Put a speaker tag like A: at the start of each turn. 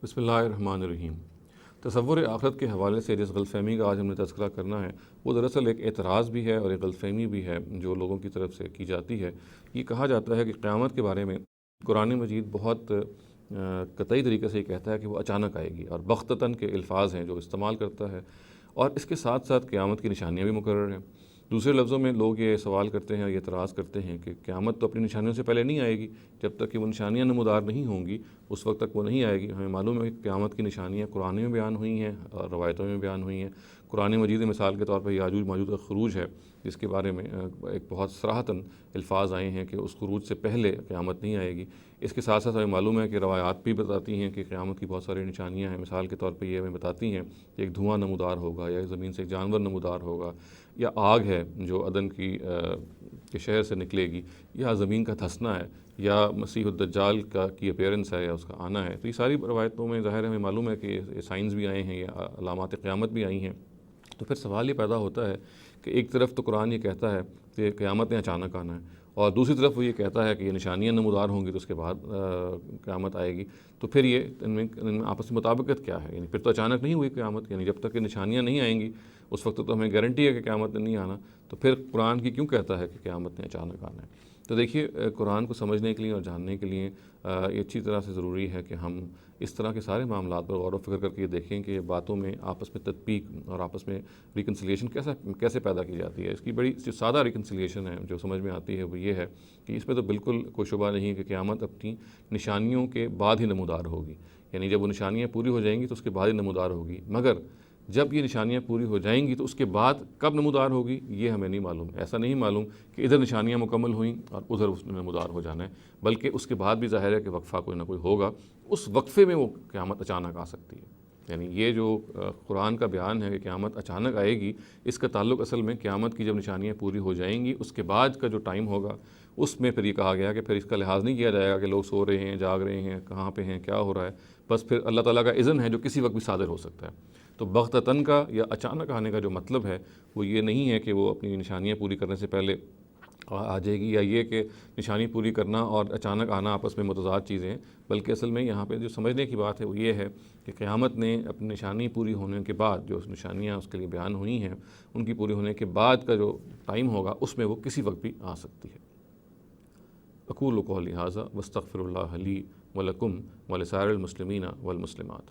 A: بسم اللہ الرحمن الرحیم۔ تصور آخرت کے حوالے سے جس غلط فہمی کا آج ہم نے تذکرہ کرنا ہے وہ دراصل ایک اعتراض بھی ہے اور ایک غلط فہمی بھی ہے جو لوگوں کی طرف سے کی جاتی ہے۔ یہ کہا جاتا ہے کہ قیامت کے بارے میں قرآن مجید بہت قطعی طریقے سے یہ کہتا ہے کہ وہ اچانک آئے گی، اور بغتتاً کے الفاظ ہیں جو استعمال کرتا ہے، اور اس کے ساتھ ساتھ قیامت کی نشانیاں بھی مقرر ہیں۔ دوسرے لفظوں میں لوگ یہ سوال کرتے ہیں، یہ اعتراض کرتے ہیں کہ قیامت تو اپنی نشانیوں سے پہلے نہیں آئے گی، جب تک کہ وہ نشانیاں نمودار نہیں ہوں گی اس وقت تک وہ نہیں آئے گی۔ ہمیں معلوم ہے کہ قیامت کی نشانیاں قرآن میں بیان ہوئی ہیں اور روایتوں میں بیان ہوئی ہیں۔ قرآن مجید مثال کے طور پر یاجوج ماجوج کا خروج ہے، جس کے بارے میں ایک بہت صراحتاً الفاظ آئے ہیں کہ اس خروج سے پہلے قیامت نہیں آئے گی۔ اس کے ساتھ ساتھ ہمیں معلوم ہے کہ روایات بھی بتاتی ہیں کہ قیامت کی بہت ساری نشانیاں ہیں۔ مثال کے طور پہ یہ ہمیں بتاتی ہیں کہ ایک دھواں نمودار ہوگا، یا زمین سے ایک جانور نمودار ہوگا، یا آگ ہے جو عدن کے شہر سے نکلے گی، یا زمین کا دھسنا ہے، یا مسیح الدجال کی اپیرنس ہے، یا اس کا آنا ہے۔ تو یہ ساری روایتوں میں ظاہر ہے ہمیں معلوم ہے کہ سائنس بھی آئے ہیں، یا علامات قیامت بھی آئی ہیں۔ تو پھر سوال یہ پیدا ہوتا ہے کہ ایک طرف تو قرآن یہ کہتا ہے کہ قیامت نے اچانک آنا ہے، اور دوسری طرف وہ یہ کہتا ہے کہ یہ نشانیاں نمودار ہوں گی تو اس کے بعد قیامت آئے گی۔ تو پھر یہ ان میں آپس میں مطابقت کیا ہے؟ یعنی پھر تو اچانک نہیں ہوئی قیامت، یعنی جب تک کہ نشانیاں نہیں آئیں گی اس وقت تو ہمیں گارنٹی ہے کہ قیامت نے نہیں آنا، تو پھر قرآن کی کیوں کہتا ہے کہ قیامت نے اچانک آنا ہے؟ تو دیکھیے، قرآن کو سمجھنے کے لیے اور جاننے کے لیے یہ اچھی طرح سے ضروری ہے کہ ہم اس طرح کے سارے معاملات پر غور و فکر کر کے دیکھیں کہ باتوں میں آپس میں تطبیق اور آپس میں ریکنسلیشن کیسے پیدا کی جاتی ہے۔ اس کی بڑی جو سادہ ریکنسلیشن ہے جو سمجھ میں آتی ہے وہ یہ ہے کہ اس میں تو بالکل کوئی شبہ نہیں ہے کہ قیامت اپنی نشانیوں کے بعد ہی نمودار ہوگی، یعنی جب وہ نشانیاں پوری ہو جائیں گی تو اس کے بعد ہی نمودار ہوگی، مگر جب یہ نشانیاں پوری ہو جائیں گی تو اس کے بعد کب نمودار ہوگی یہ ہمیں نہیں معلوم۔ ایسا نہیں معلوم کہ ادھر نشانیاں مکمل ہوئیں اور ادھر اس میں نمودار ہو جانا ہے، بلکہ اس کے بعد بھی ظاہر ہے کہ وقفہ کوئی نہ کوئی ہوگا، اس وقفے میں وہ قیامت اچانک آ سکتی ہے۔ یعنی یہ جو قرآن کا بیان ہے کہ قیامت اچانک آئے گی، اس کا تعلق اصل میں قیامت کی جب نشانیاں پوری ہو جائیں گی اس کے بعد کا جو ٹائم ہوگا اس میں پھر یہ کہا گیا کہ پھر اس کا لحاظ نہیں کیا جائے گا کہ لوگ سو رہے ہیں، جاگ رہے ہیں، کہاں پہ ہیں، کیا ہو رہا ہے، بس پھر اللہ تعالیٰ کا اذن ہے جو کسی وقت بھی صادر ہو سکتا ہے۔ تو بغتتاً کا یا اچانک آنے کا جو مطلب ہے وہ یہ نہیں ہے کہ وہ اپنی نشانیاں پوری کرنے سے پہلے آ جائے گی، یا یہ کہ نشانی پوری کرنا اور اچانک آنا آپس میں متضاد چیزیں ہیں، بلکہ اصل میں یہاں پہ جو سمجھنے کی بات ہے وہ یہ ہے کہ قیامت نے اپنی نشانی پوری ہونے کے بعد جو نشانیاں اس کے لیے بیان ہوئی ہیں ان کی پوری ہونے کے بعد کا جو ٹائم ہوگا اس میں وہ کسی وقت بھی آ سکتی ہے۔ اقول قولی ھذا واستغفر اللہ لی ولکم ولسائر المسلمین والمسلمات۔